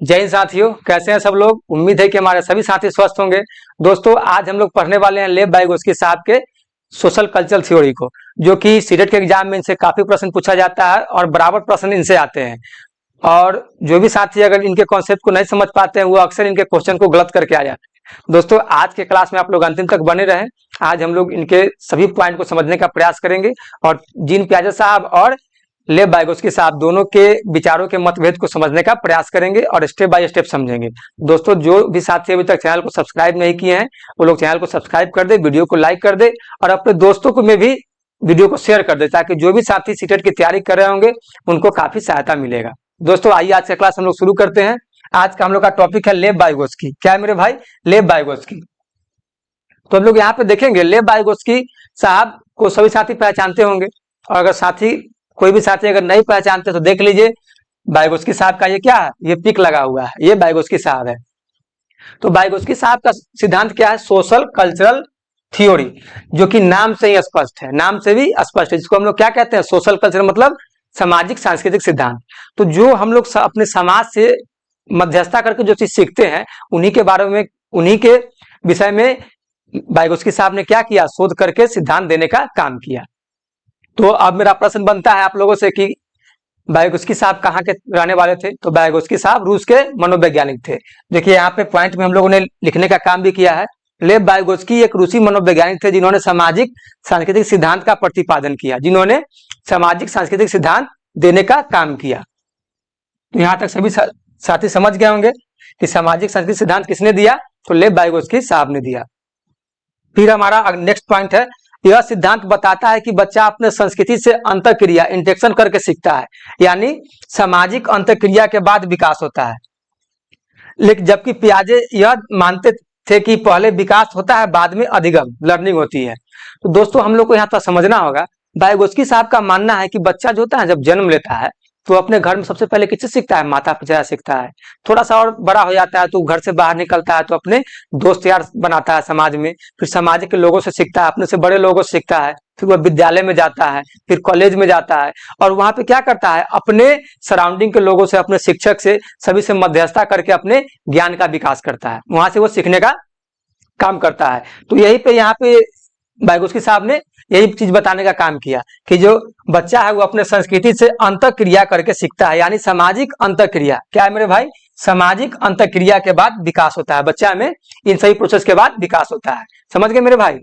जय हिंद साथियों, कैसे हैं सब लोग। उम्मीद है कि हमारे सभी साथी स्वस्थ होंगे। दोस्तों, आज हम लोग पढ़ने वाले हैं लेव वाइगोत्स्की साहब के सोशल कल्चरल थ्योरी को, जो कि सीटेट के एग्जाम में इनसे काफी प्रश्न पूछा जाता है और बराबर प्रश्न इनसे आते हैं। और जो भी साथी अगर इनके कॉन्सेप्ट को नहीं समझ पाते हैं, वो अक्सर इनके क्वेश्चन को गलत करके आ जाते हैं। दोस्तों, आज के क्लास में आप लोग अंतिम तक बने रहें। आज हम लोग इनके सभी पॉइंट को समझने का प्रयास करेंगे और जीन पियाजे साहब और लेव वाइगोत्स्की साहब दोनों के विचारों के मतभेद को समझने का प्रयास करेंगे और स्टेप बाय स्टेप समझेंगे। दोस्तों, जो भी साथी अभी तक चैनल को सब्सक्राइब नहीं किए हैं, वो लोग चैनल को सब्सक्राइब कर दे, वीडियो को लाइक कर दे और अपने दोस्तों को में भी वीडियो को शेयर कर दे, ताकि जो भी साथी सीटेट की तैयारी कर रहे होंगे उनको काफी सहायता मिलेगा। दोस्तों, आइए आज का क्लास हम लोग शुरू करते हैं। आज का हम लोग का टॉपिक है लेव वाइगोत्स्की। क्या है मेरे भाई? लेव वाइगोत्स्की। तो हम लोग यहाँ पे देखेंगे लेव वाइगोत्स्की साहब को सभी साथी पहचानते होंगे, और अगर साथी कोई भी साथी अगर नहीं पहचानते तो देख लीजिए, वाइगोत्स्की साहब का ये क्या है, ये पिक लगा हुआ है, ये वाइगोत्स्की साहब है। तो वाइगोत्स्की साहब का सिद्धांत क्या है? सोशल कल्चरल थ्योरी, जो कि नाम से ही स्पष्ट है, नाम से भी स्पष्ट है, जिसको हम लोग क्या कहते हैं? सोशल कल्चरल मतलब सामाजिक सांस्कृतिक सिद्धांत। तो जो हम लोग अपने समाज से मध्यस्थता करके जो चीज सीखते हैं, उन्हीं के बारे में, उन्हीं के विषय में वाइगोत्स्की साहब ने क्या किया? शोध करके सिद्धांत देने का काम किया। तो अब मेरा प्रश्न बनता है आप लोगों से कि वाइगोत्स्की साहब कहाँ के रहने वाले थे? तो वाइगोत्स्की साहब रूस के मनोवैज्ञानिक थे। देखिए, यहाँ पे पॉइंट में हम लोगों ने लिखने का काम भी किया है। लेव वाइगोत्स्की एक रूसी मनोवैज्ञानिक थे, जिन्होंने सामाजिक सांस्कृतिक सिद्धांत का प्रतिपादन किया, जिन्होंने सामाजिक सांस्कृतिक सिद्धांत देने का काम किया। तो यहाँ तक सभी साथी समझ गए होंगे कि सामाजिक सांस्कृतिक सिद्धांत किसने दिया? तो लेव वाइगोत्स्की साहब ने दिया। फिर हमारा नेक्स्ट पॉइंट है, यह सिद्धांत बताता है कि बच्चा अपने संस्कृति से अंतःक्रिया इंटेक्शन करके सीखता है, यानी सामाजिक अंतःक्रिया के बाद विकास होता है। लेकिन जबकि पियाजे यह मानते थे कि पहले विकास होता है, बाद में अधिगम लर्निंग होती है। तो दोस्तों, हम लोग को यहाँ पर समझना होगा, वाइगोत्स्की साहब का मानना है कि बच्चा जो होता है जब जन्म लेता है तो अपने घर में सबसे पहले किससे सीखता है? माता पिता से सीखता है। थोड़ा सा और बड़ा हो जाता है तो घर से बाहर निकलता है तो अपने दोस्त यार बनाता है समाज में, फिर समाज के लोगों से सीखता है, अपने से बड़े लोगों से सीखता है, फिर वह विद्यालय में जाता है, फिर कॉलेज में जाता है और वहां पे क्या करता है? अपने सराउंडिंग के लोगों से, अपने शिक्षक से, सभी से मध्यस्थता करके अपने ज्ञान का विकास करता है, वहां से वो सीखने का काम करता है। तो यही पे यहाँ पे वाइगोत्स्की साहब ने यही चीज बताने का काम किया कि जो बच्चा है वो अपने संस्कृति से अंतःक्रिया करके सीखता है, यानी सामाजिक अंतःक्रिया। क्या है मेरे भाई? सामाजिक अंतःक्रिया के बाद विकास होता है बच्चा में, इन सभी प्रोसेस के बाद विकास होता है। समझ गए मेरे भाई?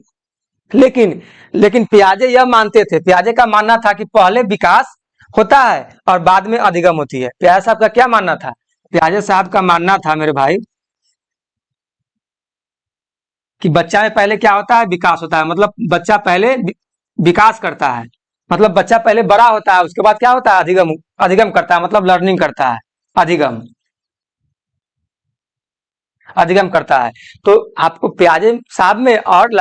लेकिन पियाजे यह मानते थे, पियाजे का मानना था कि पहले विकास होता है और बाद में अधिगम होती है। पियाजे साहब का क्या मानना था? पियाजे साहब का मानना था मेरे भाई कि बच्चा में पहले क्या होता है? विकास होता है। मतलब बच्चा पहले विकास करता है, मतलब बच्चा पहले बड़ा होता है, उसके बाद क्या होता है? अधिगम अधिगम करता है, मतलब लर्निंग करता है, अधिगम अधिगम करता है। तो आपको पियाजे साहब में और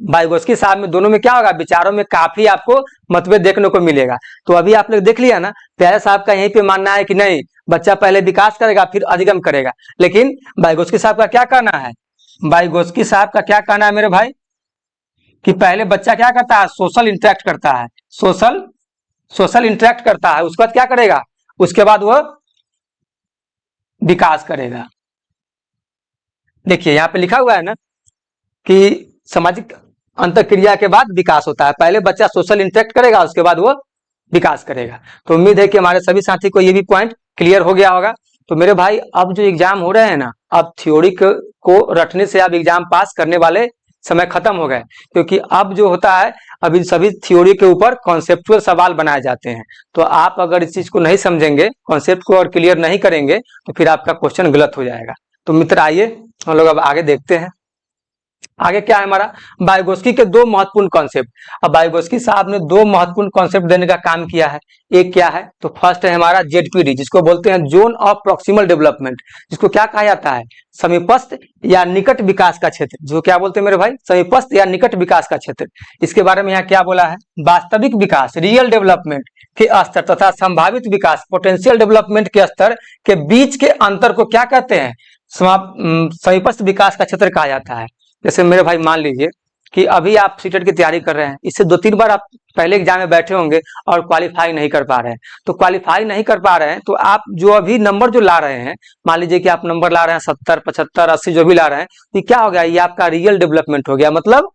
वाइगोत्स्की साहब में, दोनों में क्या होगा? विचारों में काफी आपको मतभेद देखने को मिलेगा। तो अभी आपने देख लिया ना, पियाजे साहब का यहीं पे मानना है कि नहीं, बच्चा पहले विकास करेगा फिर अधिगम करेगा। लेकिन वाइगोत्स्की साहब का क्या कहना है? वाइगोत्स्की साहब का क्या कहना है मेरे भाई? कि पहले बच्चा क्या करता है? सोशल इंटरेक्ट करता है, सोशल इंटरेक्ट करता है, उसके बाद क्या करेगा? उसके बाद वह विकास करेगा। देखिए, यहाँ पे लिखा हुआ है ना कि सामाजिक अंतःक्रिया के बाद विकास होता है। पहले बच्चा सोशल इंटरेक्ट करेगा, उसके बाद वो विकास करेगा। तो उम्मीद है कि हमारे सभी साथी को ये भी पॉइंट क्लियर हो गया होगा। तो मेरे भाई, अब जो एग्जाम हो रहे हैं ना, अब थ्योरी को रटने से अब एग्जाम पास करने वाले समय खत्म हो गए, क्योंकि अब जो होता है, अभी सभी थ्योरी के ऊपर कॉन्सेप्चुअल सवाल बनाए जाते हैं। तो आप अगर इस चीज को नहीं समझेंगे, कॉन्सेप्ट को और क्लियर नहीं करेंगे, तो फिर आपका क्वेश्चन गलत हो जाएगा। तो मित्र, आइए हम लोग अब आगे देखते हैं। आगे क्या है हमारा? वाइगोत्स्की के दो महत्वपूर्ण कॉन्सेप्ट। अब वाइगोत्स्की साहब ने दो महत्वपूर्ण कॉन्सेप्ट देने का काम किया है। एक क्या है? तो फर्स्ट है हमारा जेडपीडी, जिसको बोलते हैं जोन ऑफ प्रॉक्सिमल डेवलपमेंट, जिसको क्या कहा जाता है? समीपस्थ या निकट विकास का क्षेत्र। जो क्या बोलते हैं मेरे भाई? समीपस्थ या निकट विकास का क्षेत्र। इसके बारे में यहाँ क्या बोला है? वास्तविक विकास, रियल डेवलपमेंट के स्तर तथा संभावित विकास, पोटेंशियल डेवलपमेंट के स्तर के बीच के अंतर को क्या कहते हैं? समीपस्थ विकास का क्षेत्र कहा जाता है। जैसे मेरे भाई मान लीजिए कि अभी आप सीटेट की तैयारी कर रहे हैं, इससे 2-3 बार आप पहले एग्जाम में बैठे होंगे और क्वालिफाई नहीं कर पा रहे हैं। तो क्वालिफाई नहीं कर पा रहे हैं तो आप जो अभी नंबर जो ला रहे हैं, मान लीजिए कि आप नंबर ला रहे हैं 70, 75, 80 जो भी ला रहे हैं, तो ये क्या हो गया, ये आपका रियल डेवलपमेंट हो गया, मतलब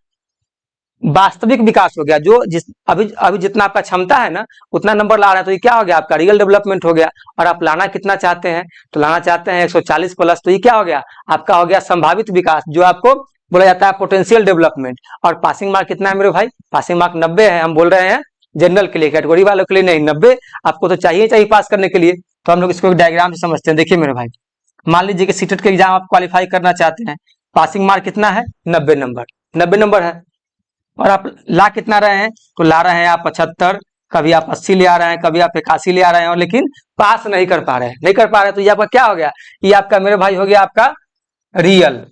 वास्तविक विकास हो गया। जो जिस अभी अभी जितना आपका क्षमता है ना उतना नंबर ला रहे हैं, तो ये क्या हो गया, आपका रियल डेवलपमेंट हो गया। और आप लाना कितना चाहते हैं, तो लाना चाहते हैं 140 प्लस, तो ये क्या हो गया, आपका हो गया संभावित विकास, जो आपको बोला जाता है पोटेंशियल डेवलपमेंट। और पासिंग मार्क कितना है मेरे भाई, पासिंग मार्क 90 है। हम बोल रहे हैं जनरल के लिए, कैटेगरी वालों के लिए नहीं, 90 आपको तो चाहिए पास करने के लिए। तो हम लोग इसको डायग्राम से समझते हैं। देखिए मेरे भाई, मान लीजिए कि सीटेट के एग्जाम आप क्वालिफाई करना चाहते हैं, पासिंग मार्क कितना है, 90 नंबर, 90 नंबर है। और आप ला कितना रहे हैं, तो ला रहे हैं आप 75, कभी आप 80 ले आ रहे हैं, कभी आप 81 ले आ रहे हैं, और लेकिन पास नहीं कर पा रहे हैं, नहीं कर पा रहे हैं। तो ये आपका क्या हो गया, ये आपका मेरे भाई हो गया आपका रियल,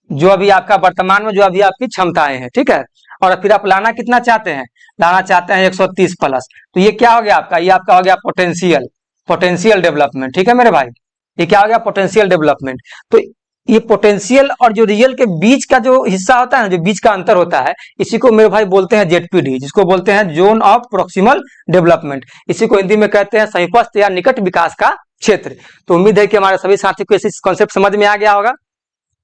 जो अभी आपका वर्तमान में जो अभी आपकी क्षमताएं हैं, ठीक है। और फिर आप लाना कितना चाहते हैं, लाना चाहते हैं 130 प्लस, तो ये क्या हो गया आपका, ये आपका हो गया पोटेंशियल, पोटेंशियल डेवलपमेंट, ठीक है मेरे भाई। ये क्या हो गया, पोटेंशियल डेवलपमेंट। तो ये पोटेंशियल और जो रियल के बीच का जो हिस्सा होता है, जो बीच का अंतर होता है, इसी को मेरे भाई बोलते हैं जेडपीडी, जिसको बोलते हैं जोन ऑफ प्रोक्सिमल डेवलपमेंट। इसी को हिंदी में कहते हैं समीपस्थ या निकट विकास का क्षेत्र। तो उम्मीद है कि हमारे सभी साथी को इस कॉन्सेप्ट समझ में आ गया होगा,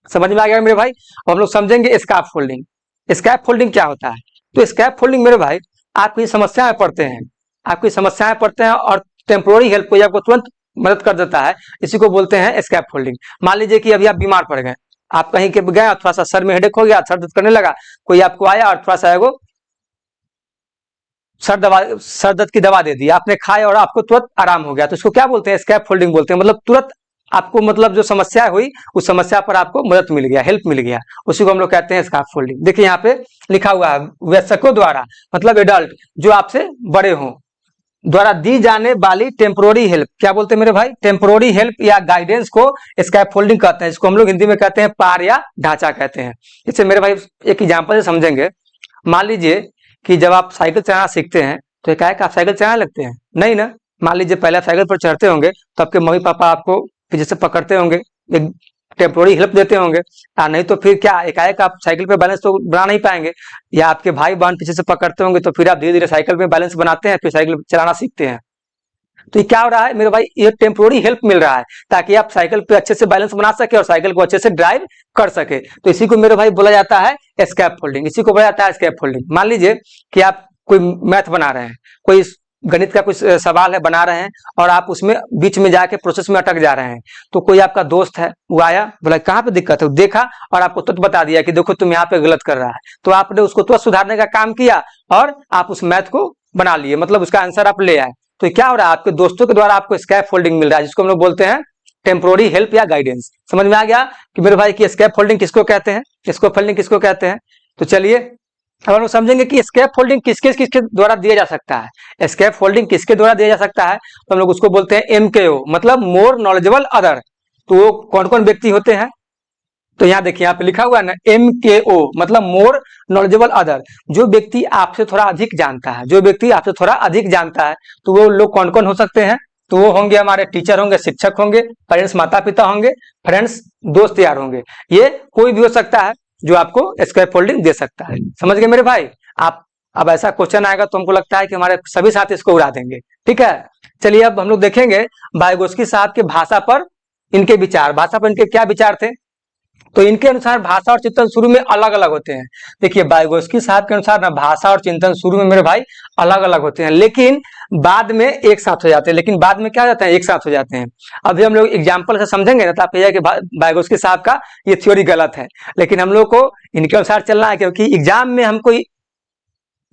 समझ में आ गया मेरे भाई। अब हम लोग समझेंगे स्कैप फोल्डिंग। स्कैप फोल्डिंग क्या होता है, तो स्कैप फोल्डिंग मेरे भाई आपकी समस्याएं पढ़ते हैं, आपकी समस्याएं पढ़ते हैं और टेम्पोररी हेल्प को आपको तुरंत मदद कर देता है, इसी को बोलते हैं स्कैप फोल्डिंग। मान लीजिए कि अभी आप बीमार पड़ गए, आप कहीं के गए और थोड़ा सा सर में हेडेक हो गया, सर दर्द करने लगा, कोई आपको आया और थोड़ा सा एगो सर दर्द की दवा दे दी, आपने खाया और आपको तुरंत आराम हो गया, तो इसको क्या बोलते हैं, स्कैप फोल्डिंग बोलते हैं। मतलब तुरंत आपको, मतलब जो समस्या हुई उस समस्या पर आपको मदद मिल गया, हेल्प मिल गया, उसी को हम लोग कहते हैं स्कैप फोल्डिंग। देखिए यहाँ पे लिखा हुआ है, वयस्कों द्वारा, मतलब एडल्ट जो आपसे बड़े हों, द्वारा दी जाने वाली टेम्पोररी हेल्प, क्या बोलते हैं मेरे भाई, टेम्पोररी हेल्प या गाइडेंस को स्कैप फोल्डिंग कहते हैं। इसको हम लोग हिंदी में कहते हैं पार या ढांचा कहते हैं। इससे मेरे भाई एक एग्जांपल से समझेंगे। मान लीजिए कि जब आप साइकिल चलाना सीखते हैं, तो क्या है कि आप साइकिल चलाने लगते हैं, नहीं ना। मान लीजिए पहले साइकिल पर चढ़ते होंगे तो आपके मम्मी पापा आपको पीछे से पकड़ते होंगे, एक टेम्पोररी हेल्प देते होंगे, नहीं तो फिर क्या एकाएक आप साइकिल पे बैलेंस तो बना नहीं पाएंगे, या आपके भाई बहन पीछे से पकड़ते होंगे, तो फिर आप धीरे धीरे साइकिल में बैलेंस बनाते हैं, फिर साइकिल चलाना सीखते हैं। तो ये क्या हो रहा है मेरे भाई, ये टेम्पोररी हेल्प मिल रहा है ताकि आप साइकिल पे अच्छे से बैलेंस बना सके और साइकिल को अच्छे से ड्राइव कर सके। तो इसी को मेरे भाई बोला जाता है स्कैप फोल्डिंग, इसी को बोला जाता है स्कैप फोल्डिंग। मान लीजिए कि आप कोई मैथ बना रहे हैं, कोई गणित का कुछ सवाल है बना रहे हैं, और आप उसमें बीच में जाके प्रोसेस में अटक जा रहे हैं, तो कोई आपका दोस्त है वो आया, बोला कहाँ पे दिक्कत है, देखा और आपको तुरंत बता दिया कि देखो तुम यहाँ पे गलत कर रहा है, तो आपने उसको तुरंत सुधारने का काम किया और आप उस मैथ को बना लिए, मतलब उसका आंसर आप ले आए। तो क्या हो रहा है, आपके दोस्तों के द्वारा आपको स्कैप फोल्डिंग मिल रहा है, जिसको हम लोग बोलते हैं टेम्पोररी हेल्प या गाइडेंस। समझ में आ गया कि मेरे भाई की स्कैप फोल्डिंग किसको कहते हैं, स्कैप फोल्डिंग किसको कहते हैं। तो चलिए अब हम लोग समझेंगे कि स्कैप फोल्डिंग किसके किसके द्वारा दिया जा सकता है। स्कैप फोल्डिंग किसके द्वारा दिया जा सकता है, तो हम लोग उसको बोलते हैं एमकेओ, मतलब मोर नॉलेजेबल अदर। तो वो कौन कौन व्यक्ति होते हैं, तो यहाँ देखिए यहाँ पे लिखा हुआ है ना एमकेओ, मतलब मोर नॉलेजेबल अदर, जो व्यक्ति आपसे थोड़ा अधिक जानता है, जो व्यक्ति आपसे थोड़ा अधिक जानता है, तो वो लोग कौन कौन हो सकते हैं, तो वो होंगे हमारे टीचर होंगे, शिक्षक होंगे, पेरेंट्स माता पिता होंगे, फ्रेंड्स दोस्त यार होंगे, ये कोई भी हो सकता है जो आपको स्कैप फोल्डिंग दे सकता है। समझ गए मेरे भाई आप। अब ऐसा क्वेश्चन आएगा तो हमको लगता है कि हमारे सभी साथी इसको उड़ा देंगे, ठीक है। चलिए अब हम लोग देखेंगे वाइगोत्स्की साहब के भाषा पर इनके विचार, भाषा पर इनके क्या विचार थे। तो इनके अनुसार भाषा और चिंतन शुरू में अलग अलग होते हैं। देखिए वाइगोत्स्की साहब के अनुसार ना भाषा और चिंतन शुरू में मेरे भाई अलग अलग होते हैं, लेकिन बाद में एक साथ हो जाते हैं, लेकिन बाद में क्या हो जाते हैं, एक साथ हो जाते हैं। अभी हम लोग एग्जाम्पल से समझेंगे ना, तो आप कहिए कि वाइगोत्स्की साहब का ये थ्योरी गलत है, लेकिन हम लोग को इनके अनुसार चलना है, क्योंकि एग्जाम में हमको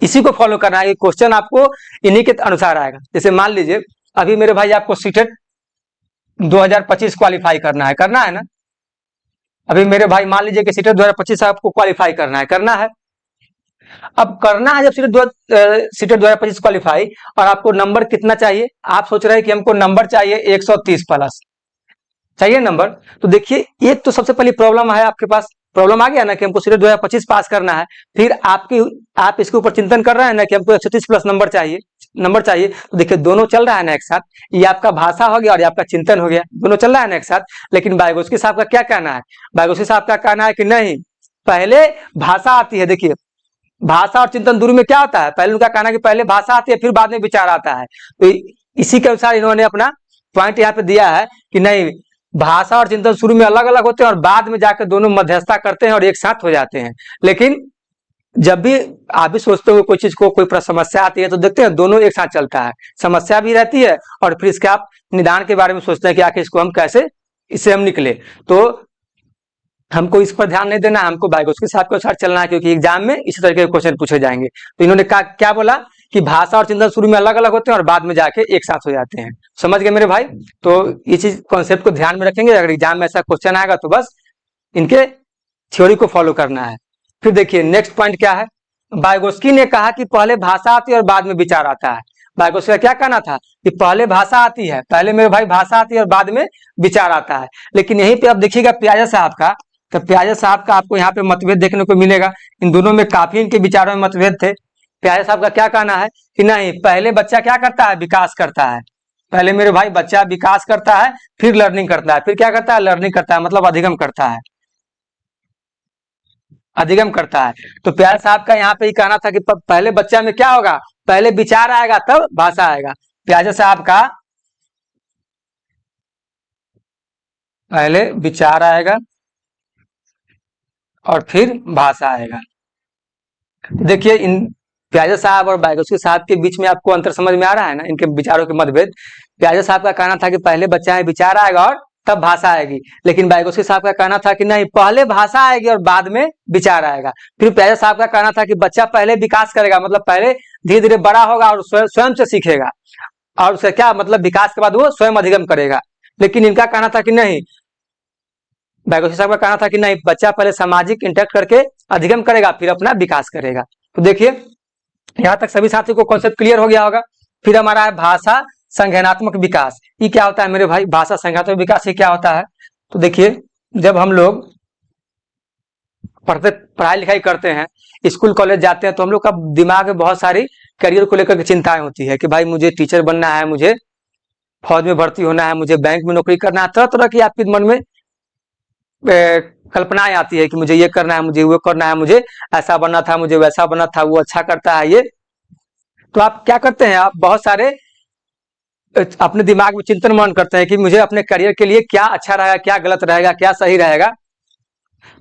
इसी को फॉलो करना है। क्वेश्चन आपको इन्हीं के अनुसार आएगा। जैसे मान लीजिए अभी मेरे भाई आपको सीटेट 2025 क्वालिफाई करना है ना। अभी मेरे भाई मान लीजिए कि सीटेट 2025 आपको क्वालिफाई करना है। अब करना है जब सीटेट 2025 क्वालिफाई, और आपको नंबर कितना चाहिए, आप सोच रहे हैं कि हमको नंबर चाहिए 130 प्लस चाहिए नंबर। तो देखिए एक तो सबसे पहली प्रॉब्लम है आपके पास, प्रॉब्लम आ गया ना कि हमको सीटेट 2025 पास करना है। फिर आप इसके ऊपर चिंतन कर रहे हैं ना कि हमको 130 प्लस नंबर चाहिए। तो देखिए दोनों चल रहा है ना एक साथ, ये आपका भाषा हो गया और ये आपका चिंतन हो गया, दोनों चल रहा है ना एक साथ। लेकिन वाइगोत्स्की साहब का क्या कहना है, वाइगोत्स्की साहब का कहना है कि नहीं, पहले भाषा आती है। देखिए भाषा और चिंतन दूरी में क्या होता है, पहले उनका कहना है कि पहले भाषा आती है फिर बाद में विचार आता है। तो इसी के अनुसार इन्होंने अपना पॉइंट यहाँ पे दिया है कि नहीं, भाषा और चिंतन शुरू में अलग अलग होते हैं और बाद में जाकर दोनों मध्यस्थता करते हैं और एक साथ हो जाते हैं। लेकिन जब भी आप भी सोचते हो कोई चीज को, कोई समस्या आती है तो देखते हैं दोनों एक साथ चलता है, समस्या भी रहती है और फिर इसके आप निदान के बारे में सोचते हैं कि आखिर इसको हम कैसे, इससे हम निकले। तो हमको इस पर ध्यान नहीं देना है, हमको वाइगोत्स्की साहब के अनुसार चलना है, क्योंकि एग्जाम में इसी तरह के क्वेश्चन पूछे जाएंगे। तो इन्होंने क्या बोला कि भाषा और चिंतन शुरू में अलग अलग होते हैं और बाद में जाके एक साथ हो जाते हैं। समझ गए मेरे भाई? तो ये चीज कॉन्सेप्ट को ध्यान में रखेंगे, अगर एग्जाम में ऐसा क्वेश्चन आएगा तो बस इनके थ्योरी को फॉलो करना है। फिर देखिए नेक्स्ट पॉइंट क्या है, वाइगोत्स्की ने कहा कि पहले भाषा आती है और बाद में विचार आता है। वाइगोत्स्की का क्या कहना था कि पहले भाषा आती है, पहले मेरे भाई भाषा आती है और बाद में विचार आता है। लेकिन यहीं पे आप देखिएगा पियाजे साहब का, तो पियाजे साहब का आपको यहाँ पे मतभेद देखने को मिलेगा। इन दोनों में काफी इनके विचारों में मतभेद थे। पियाजे साहब का क्या कहना है कि नहीं, पहले बच्चा क्या करता है, विकास करता है। पहले मेरे भाई बच्चा विकास करता है, फिर लर्निंग करता है, फिर क्या करता है, लर्निंग करता है, मतलब अधिगम करता है, अधिगम करता है। तो प्यारे साहब का यहाँ पे ही कहना था कि पहले बच्चा में क्या होगा, पहले विचार आएगा तब भाषा आएगा। प्याजे साहब का पहले विचार आएगा और फिर भाषा आएगा। देखिए इन प्याजे साहब और वाइगोत्स्की साहब के बीच में आपको अंतर समझ में आ रहा है ना, इनके विचारों के मतभेद। प्याजे साहब का कहना था कि पहले बच्चा में विचार आएगा और तब भाषा आएगी, लेकिन वाइगोत्स्की साहब का कहना था कि नहीं, पहले भाषा आएगी और बाद में विचार आएगा। फिर प्याजे साहब का कहना था कि बच्चा पहले विकास करेगा, मतलब पहले धीरे धीरे बड़ा होगा और स्वयं से सीखेगा, और उसका क्या मतलब विकास के बाद वो स्वयं अधिगम करेगा। लेकिन इनका कहना था कि नहीं, वाइगोत्स्की साहब का कहना था कि नहीं, बच्चा पहले सामाजिक इंटरेक्ट करके अधिगम करेगा फिर अपना विकास करेगा। तो देखिए यहाँ तक सभी साथियों को कॉन्सेप्ट क्लियर हो गया होगा। फिर हमारा है भाषा संज्ञानात्मक विकास। ये क्या होता है मेरे भाई, भाषा संज्ञानात्मक विकास ये क्या होता है? तो देखिए जब हम लोग पढ़ाई लिखाई करते हैं, स्कूल कॉलेज जाते हैं, तो हम लोग का दिमाग में बहुत सारी करियर को लेकर के चिंताएं होती है कि भाई मुझे टीचर बनना है, मुझे फौज में भर्ती होना है, मुझे बैंक में नौकरी करना है। तरह तरह की आपके मन में कल्पनाएं आती है कि मुझे ये करना है, मुझे वो करना है, मुझे ऐसा बनना था, मुझे वैसा बनना था, वो अच्छा करता है ये। तो आप क्या करते हैं, आप बहुत सारे अपने दिमाग में चिंतन मनन करते हैं कि मुझे अपने करियर के लिए क्या अच्छा रहेगा, क्या गलत रहेगा, क्या सही रहेगा।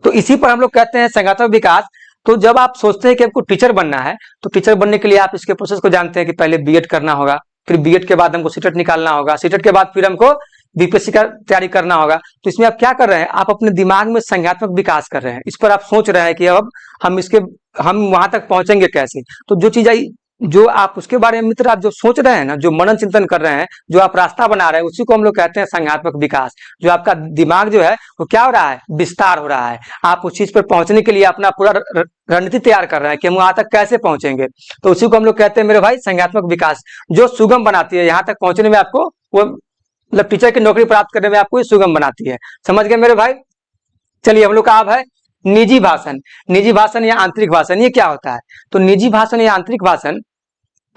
तो इसी पर हम लोग कहते हैं संज्ञानात्मक विकास। तो जब आप सोचते हैं कि आपको टीचर बनना है, तो टीचर बनने के लिए आप इसके प्रोसेस को जानते हैं कि पहले बीएड करना होगा, फिर बीएड के बाद हमको सीटेट निकालना होगा, सीटेट के बाद फिर हमको बीपीएससी का तैयारी करना होगा। तो इसमें आप क्या कर रहे हैं, आप अपने दिमाग में संज्ञानात्मक विकास कर रहे हैं। इस पर आप सोच रहे हैं कि अब हम वहां तक पहुंचेंगे कैसे। तो जो चीज आई, जो आप उसके बारे में मित्र आप जो सोच रहे हैं ना, जो मनन चिंतन कर रहे हैं, जो आप रास्ता बना रहे हैं, उसी को हम लोग कहते हैं संज्ञानात्मक विकास। जो आपका दिमाग जो है वो क्या हो रहा है, विस्तार हो रहा है। आप उस चीज पर पहुंचने के लिए अपना पूरा रणनीति तैयार कर रहे हैं कि हम वहां तक कैसे पहुंचेंगे। तो उसी को हम लोग कहते हैं मेरे भाई संज्ञानात्मक विकास, जो सुगम बनाती है यहाँ तक पहुंचने में, आपको वो मतलब टीचर की नौकरी प्राप्त करने में आपको सुगम बनाती है। समझ गए मेरे भाई? चलिए हम लोग का अब है निजी भाषण। निजी भाषण या आंतरिक भाषण, ये क्या होता है? तो निजी भाषण या आंतरिक भाषण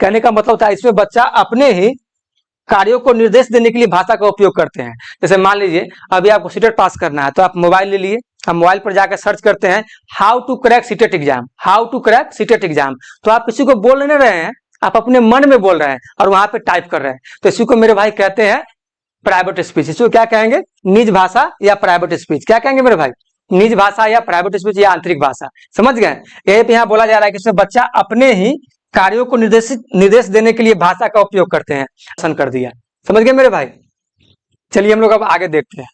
कहने का मतलब होता है इसमें बच्चा अपने ही कार्यों को निर्देश देने के लिए भाषा का उपयोग करते हैं। जैसे मान लीजिए अभी आपको सीटेट पास करना है, तो आप मोबाइल ले लिए, हम मोबाइल पर जाकर सर्च करते हैं how to crack CTET exam, how to crack CTET exam. तो आप किसी को बोल नहीं रहे हैं, आप अपने मन में बोल रहे हैं और वहां पे टाइप कर रहे हैं। तो इसी को मेरे भाई कहते हैं प्राइवेट स्पीच। इसको क्या कहेंगे, निज भाषा या प्राइवेट स्पीच। क्या कहेंगे मेरे भाई, निज भाषा या प्राइवेट स्पीच या आंतरिक भाषा। समझ गए? यही पे यहाँ बोला जा रहा है कि इसमें बच्चा अपने ही कार्यों को निर्देश देने के लिए भाषा का उपयोग करते हैं। पसंद कर दिया। समझ गए मेरे भाई? चलिए हम लोग अब आगे देखते हैं।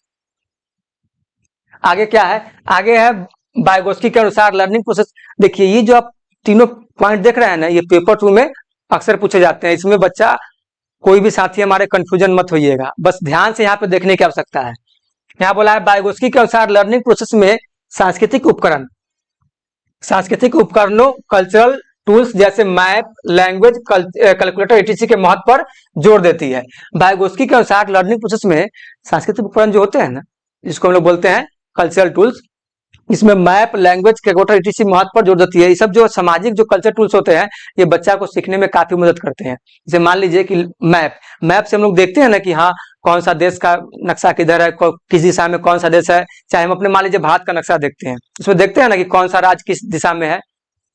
आगे क्या है, आगे है वाइगोत्स्की के अनुसार लर्निंग प्रोसेस। देखिए ये जो आप तीनों पॉइंट देख रहे हैं ना, ये पेपर 2 में अक्सर पूछे जाते हैं। इसमें बच्चा कोई भी साथी हमारे कंफ्यूजन मत होइएगा, बस ध्यान से यहाँ पे देखने की आवश्यकता है। यहाँ बोला है वाइगोत्स्की के अनुसार लर्निंग प्रोसेस में सांस्कृतिक उपकरण, सांस्कृतिक उपकरणों कल्चरल टूल्स जैसे मैप, लैंग्वेज, कैलकुलेटर एटीसी के महत्व पर जोर देती है। वाइगोत्स्की के अनुसार लर्निंग प्रोसेस में सांस्कृतिक उपकरण जो होते हैं ना, जिसको हम लोग बोलते हैं कल्चरल टूल्स, इसमें मैप, लैंग्वेज, कैलकुलेटर एटीसी महत्व पर जोर देती है। ये सब जो सामाजिक जो कल्चर टूल्स होते हैं, ये बच्चा को सीखने में काफी मदद करते हैं। जैसे मान लीजिए कि मैप से हम लोग देखते हैं ना कि हाँ कौन सा देश का नक्शा किधर है, किस दिशा में कौन सा देश है। चाहे हम अपने मान लीजिए भारत का नक्शा देखते हैं, उसमें देखते हैं ना कि कौन सा राज्य किस दिशा में है।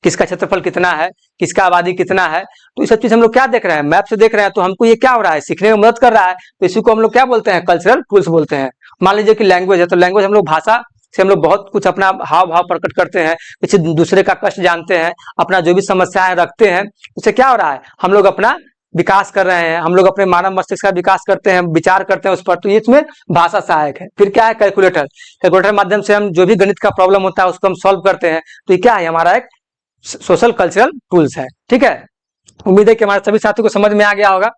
किसका क्षेत्रफल कितना है, किसका आबादी कितना है। तो ये सब चीज हम लोग क्या देख रहे हैं, मैप से देख रहे हैं। तो हमको ये क्या हो रहा है, सीखने में मदद कर रहा है। तो इसी को हम लोग क्या बोलते हैं, कल्चरल टूल्स बोलते हैं। मान लीजिए कि लैंग्वेज है, तो लैंग्वेज हम लोग भाषा से हम लोग बहुत कुछ अपना हाव भाव प्रकट करते हैं, किसी दूसरे का कष्ट जानते हैं, अपना जो भी समस्याएं रखते हैं, उससे क्या हो रहा है, हम लोग अपना विकास कर रहे हैं, हम लोग अपने मानव मस्तिष्क का विकास करते हैं, विचार करते हैं उस पर। तो इसमें भाषा सहायक है। फिर क्या है, कैलकुलेटर। कैलकुलेटर माध्यम से हम जो भी गणित का प्रॉब्लम होता है उसको हम सॉल्व करते हैं। तो ये क्या है, हमारा एक सोशल कल्चरल टूल्स है। ठीक है, उम्मीद है कि हमारे सभी साथियों को समझ में आ गया होगा।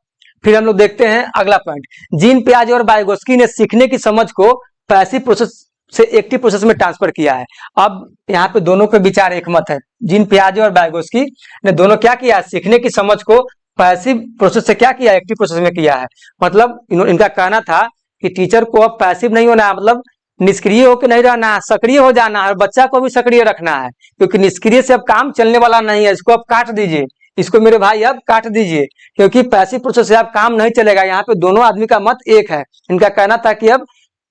फिर हम लोग देखते हैं अगला पॉइंट। जीन पियाजे और वाइगोत्स्की ने सीखने की समझ को पैसिव प्रोसेस से एक्टिव प्रोसेस में ट्रांसफर किया है। अब यहाँ पे दोनों के विचार एक मत है। जीन पियाजे और वाइगोत्स्की ने दोनों क्या किया है, सीखने की समझ को पैसिव प्रोसेस से क्या किया, एक्टिव प्रोसेस में किया है। मतलब इनका कहना था कि टीचर को अब पैसिव नहीं होना है, मतलब निष्क्रिय होकर नहीं रहना है, सक्रिय हो जाना है। बच्चा को भी सक्रिय रखना है, क्योंकि निष्क्रिय से अब काम चलने वाला नहीं है। इसको अब काट दीजिए, इसको मेरे भाई अब काट दीजिए, क्योंकि पैसिव प्रोसेस से अब काम नहीं चलेगा। यहाँ पे दोनों आदमी का मत एक है। इनका कहना था कि अब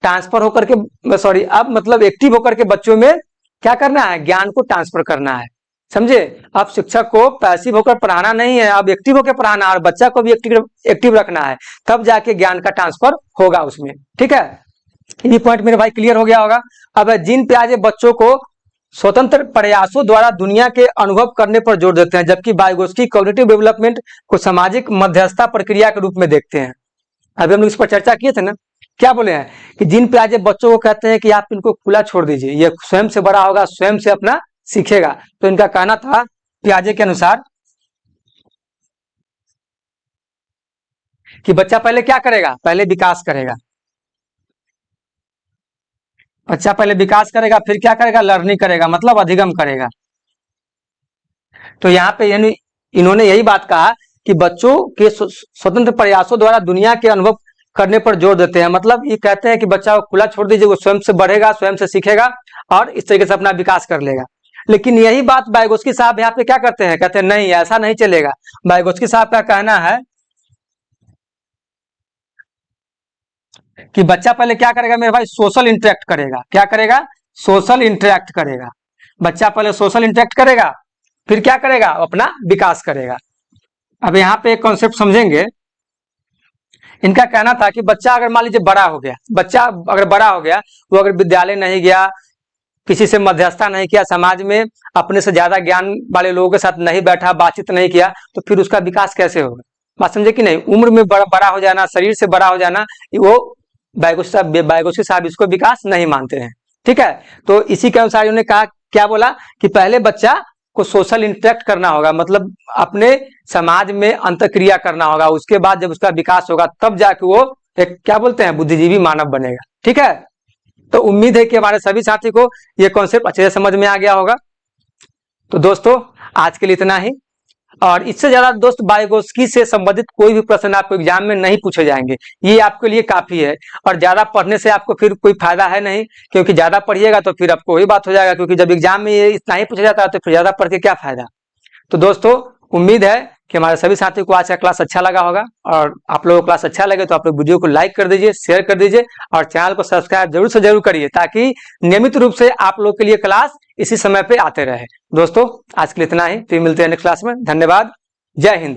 ट्रांसफर होकर के सॉरी अब मतलब एक्टिव होकर के बच्चों में क्या करना है, ज्ञान को ट्रांसफर करना है। समझे, अब शिक्षक को पैसिव होकर पढ़ाना नहीं है, अब एक्टिव होकर पढ़ाना है और बच्चा को भी एक्टिव रखना है, तब जाके ज्ञान का ट्रांसफर होगा उसमें। ठीक है, ये पॉइंट मेरे भाई क्लियर हो गया होगा। अब जीन पियाजे बच्चों को स्वतंत्र प्रयासों द्वारा दुनिया के अनुभव करने पर जोर देते हैं, जबकि वाइगोत्स्की कॉग्निटिव डेवलपमेंट को सामाजिक मध्यस्थता प्रक्रिया के रूप में देखते हैं। अभी हम लोग इस पर चर्चा किए थे ना, क्या बोले हैं कि जीन पियाजे बच्चों को कहते हैं कि आप इनको खुला छोड़ दीजिए, ये स्वयं से बड़ा होगा, स्वयं से अपना सीखेगा। तो इनका कहना था पियाजे के अनुसार कि बच्चा पहले क्या करेगा, पहले विकास करेगा। बच्चा पहले विकास करेगा, फिर क्या करेगा, लर्निंग करेगा, मतलब अधिगम करेगा। तो यहाँ पे यानी इन्होंने यही बात कहा कि बच्चों के स्वतंत्र प्रयासों द्वारा दुनिया के अनुभव करने पर जोर देते हैं। मतलब ये कहते हैं कि बच्चा को खुला छोड़ दीजिए, वो स्वयं से बढ़ेगा, स्वयं से सीखेगा और इस तरीके से अपना विकास कर लेगा। लेकिन यही बात वाइगोत्स्की साहब यहाँ पे क्या करते हैं, कहते हैं नहीं, ऐसा नहीं चलेगा। वाइगोत्स्की साहब का कहना है कि बच्चा पहले क्या करेगा मेरे भाई, सोशल इंटरेक्ट करेगा। क्या करेगा, सोशल इंटरेक्ट करेगा। बच्चा पहले सोशल इंटरेक्ट करेगा, फिर क्या करेगा, अपना विकास करेगा। अब यहाँ पे एक कॉन्सेप्ट समझेंगे। इनका कहना था कि बच्चा अगर मान लीजिए बड़ा हो गया, बच्चा अगर बड़ा हो गया, वो अगर विद्यालय नहीं गया, किसी से मध्यस्थता नहीं किया, समाज में अपने से ज्यादा ज्ञान वाले लोगों के साथ नहीं बैठा, बातचीत नहीं किया, तो फिर उसका विकास कैसे होगा। बात समझे कि नहीं, उम्र में बड़ा हो जाना, शरीर से बड़ा हो जाना, वो वाइगोत्स्की साहब इसको विकास नहीं मानते हैं। ठीक है, तो इसी के अनुसार उन्होंने कहा, क्या बोला कि पहले बच्चा को सोशल इंटरेक्ट करना होगा, मतलब अपने समाज में अंतक्रिया करना होगा। उसके बाद जब उसका विकास होगा तब जाके वो एक क्या बोलते हैं, बुद्धिजीवी मानव बनेगा। ठीक है, तो उम्मीद है कि हमारे सभी साथी को ये कॉन्सेप्ट अच्छे से समझ में आ गया होगा। तो दोस्तों आज के लिए इतना ही, और इससे ज्यादा दोस्त वाइगोत्स्की से संबंधित कोई भी प्रश्न आपको एग्जाम में नहीं पूछे जाएंगे, ये आपके लिए काफी है। और ज्यादा पढ़ने से आपको फिर कोई फायदा है नहीं, क्योंकि ज्यादा पढ़िएगा तो फिर आपको वही बात हो जाएगा, क्योंकि जब एग्जाम में ये इतना ही पूछा जाता है तो फिर ज्यादा पढ़ के क्या फायदा। तो दोस्तों उम्मीद है कि हमारे सभी साथियों को आज का क्लास अच्छा लगा होगा, और आप लोगों को क्लास अच्छा लगे तो आप लोग वीडियो को लाइक कर दीजिए, शेयर कर दीजिए और चैनल को सब्सक्राइब जरूर से जरूर करिए, ताकि नियमित रूप से आप लोग के लिए क्लास इसी समय पे आते रहे। दोस्तों आज के लिए इतना ही, फिर मिलते हैं नेक्स्ट क्लास में। धन्यवाद, जय हिंद।